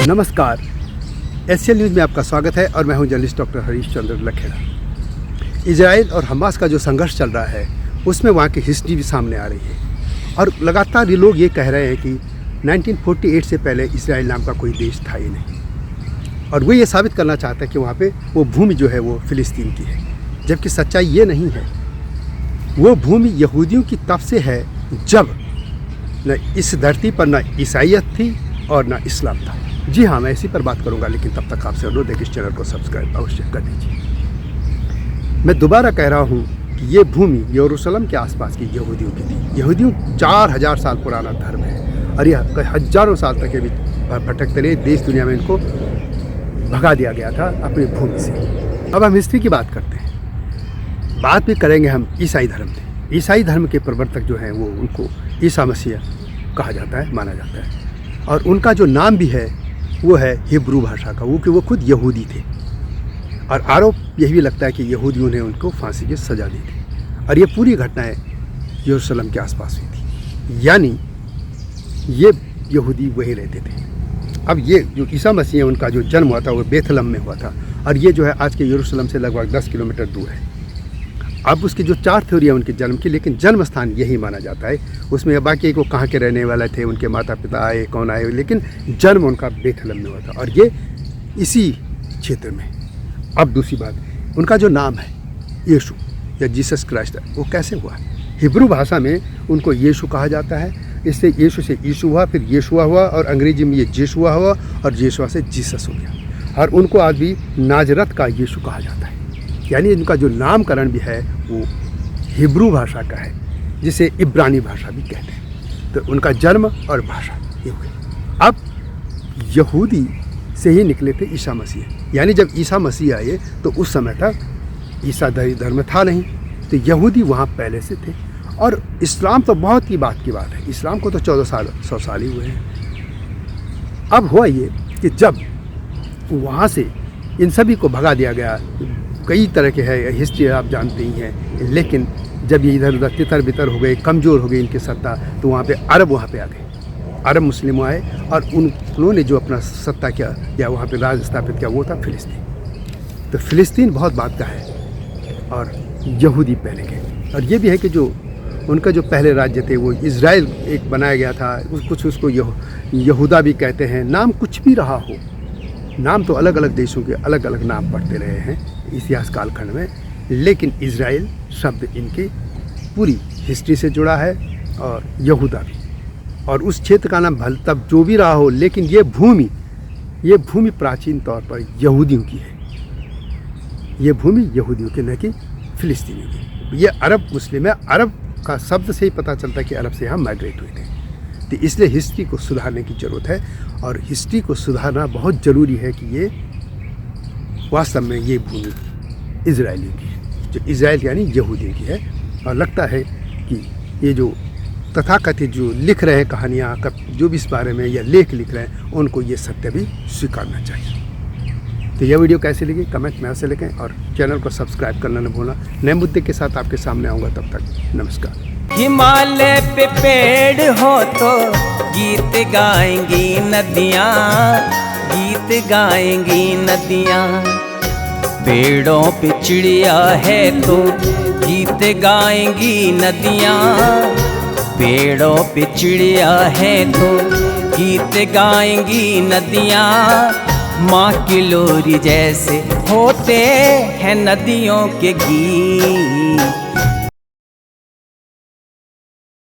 नमस्कार, SL news में आपका स्वागत है और मैं हूं journalist doctor Harish Chandra Lakhera. Israel और हमास का जो संघर्ष चल रहा है उसमें वहां की हिस्ट्री भी सामने आ रही है और लगातार ये लोग ये कह रहे हैं कि 1948 से पहले इजराइल नाम का कोई देश था ही नहीं और वो ये साबित करना चाहता है कि वहाँ पे वो भूमि जो है वो फ़िलिस्तीन की है, जबकि सच्चाई ये नहीं है। वो भूमि यहूदियों की तब से है जब न इस धरती पर न ईसाइयत थी और न इस्लाम था। जी हाँ, मैं इसी पर बात करूंगा, लेकिन तब तक आपसे अनुरोध है कि इस चैनल को सब्सक्राइब अवश्य कर दीजिए। मैं दोबारा कह रहा हूँ कि ये भूमि यरूशलेम के आसपास की यहूदियों की थी। यहूदियों 4000 साल पुराना धर्म है और यह हजारों साल तक ये भी भटकते रहे, देश दुनिया में इनको भगा दिया गया था अपनी भूमि से। अब हम हिस्ट्री की बात करते हैं, बात भी करेंगे हम ईसाई धर्म से। ईसाई धर्म के प्रवर्तक जो हैं वो उनको ईसा मसीह कहा जाता है, माना जाता है और उनका जो नाम भी है वो है हिब्रू भाषा का, वो कि वो खुद यहूदी थे और आरोप यही भी लगता है कि यहूदियों ने उनको फांसी की सज़ा दी थी और ये पूरी घटनाएं यरूशलेम के आसपास हुई थी, यानी ये यहूदी वहीं रहते थे। अब ये जो ईसा मसीह है उनका जो जन्म हुआ था वो बेथलम में हुआ था और ये जो है आज के यरूशलेम से लगभग 10 किलोमीटर दूर है। अब उसकी जो 4 थ्योरी है उनके जन्म की, लेकिन जन्म स्थान यही माना जाता है। उसमें बाकी वो कहाँ के रहने वाले थे, उनके माता पिता आए, कौन आए, लेकिन जन्म उनका बेथलम में हुआ था और ये इसी क्षेत्र में। अब दूसरी बात, उनका जो नाम है यीशु या जीसस क्राइस्ट, वो कैसे हुआ? हिब्रू भाषा में उनको यीशु कहा जाता है, इससे यीशु से यीशु हुआ, फिर यीशुआ हुआ और अंग्रेजी में ये जेशुआ हुआ और जेशुआ से जीसस हो गया और उनको आज भी नाजरत का यीशु कहा जाता है। यानी इनका जो नामकरण भी है वो हिब्रू भाषा का है, जिसे इब्रानी भाषा भी कहते हैं। तो उनका जन्म और भाषा ये हुई। अब यहूदी से ही निकले थे ईसा मसीह, यानी जब ईसा मसीह आए तो उस समय तक ईसाई धर्म था नहीं, तो यहूदी वहाँ पहले से थे। और इस्लाम तो बहुत ही बात की बात है, इस्लाम को तो 100 साल ही हुए हैं। अब हुआ ये कि जब वहाँ से इन सभी को भगा दिया गया, कई तरह के है हिस्ट्री आप जानते ही हैं, लेकिन जब ये इधर उधर तितर बितर हो गए, कमज़ोर हो गई इनकी सत्ता, तो वहाँ पे अरब वहाँ पे आ गए, अरब मुस्लिम आए और उन्होंने जो अपना सत्ता किया या वहाँ पे राज स्थापित किया वो था फ़िलिस्तीन। तो फ़िलिस्तीन बहुत बात का है और यहूदी पहले के। और ये भी है कि जो उनका जो पहले राज्य थे वो इज़राइल एक बनाया गया था, कुछ उसको यहूदा भी कहते हैं। नाम कुछ भी रहा हो, नाम तो अलग अलग देशों के अलग अलग नाम पढ़ते रहे हैं इतिहास कालखंड में, लेकिन इज़राइल शब्द इनकी पूरी हिस्ट्री से जुड़ा है और यहूदा भी। और उस क्षेत्र का नाम भले तब जो भी रहा हो, लेकिन ये भूमि प्राचीन तौर पर यहूदियों की है। ये भूमि यहूदियों की, न कि फ़िलिस्तीनियों की। ये अरब मुस्लिम है, अरब का शब्द से ही पता चलता है कि अरब से हम माइग्रेट हुए थे। तो इसलिए हिस्ट्री को सुधारने की ज़रूरत है और हिस्ट्री को सुधारना बहुत ज़रूरी है कि ये वास्तव में ये भूमि इजरायलियों की है, जो इजराइल यानी यहूदियों की है। और लगता है कि ये जो तथाकथित जो लिख रहे हैं कहानियाँ, जो भी इस बारे में या लेख लिख रहे हैं, उनको ये सत्य भी स्वीकारना चाहिए। तो यह वीडियो कैसी लगी कमेंट में अवश्य लिखें और चैनल को सब्सक्राइब करना न भूलना। नए मुद्दे के साथ आपके सामने आऊँगा, तब तक नमस्कार। हिमालय पे पेड़ हो तो गीत गाएंगी नदियाँ, गीत गाएंगी नदियाँ। पेड़ों पे चिड़िया है तो गीत गाएंगी नदियाँ, पेड़ों पे चिड़िया है तो गीत गाएंगी नदियाँ। माँ की लोरी जैसे होते हैं नदियों के गीत।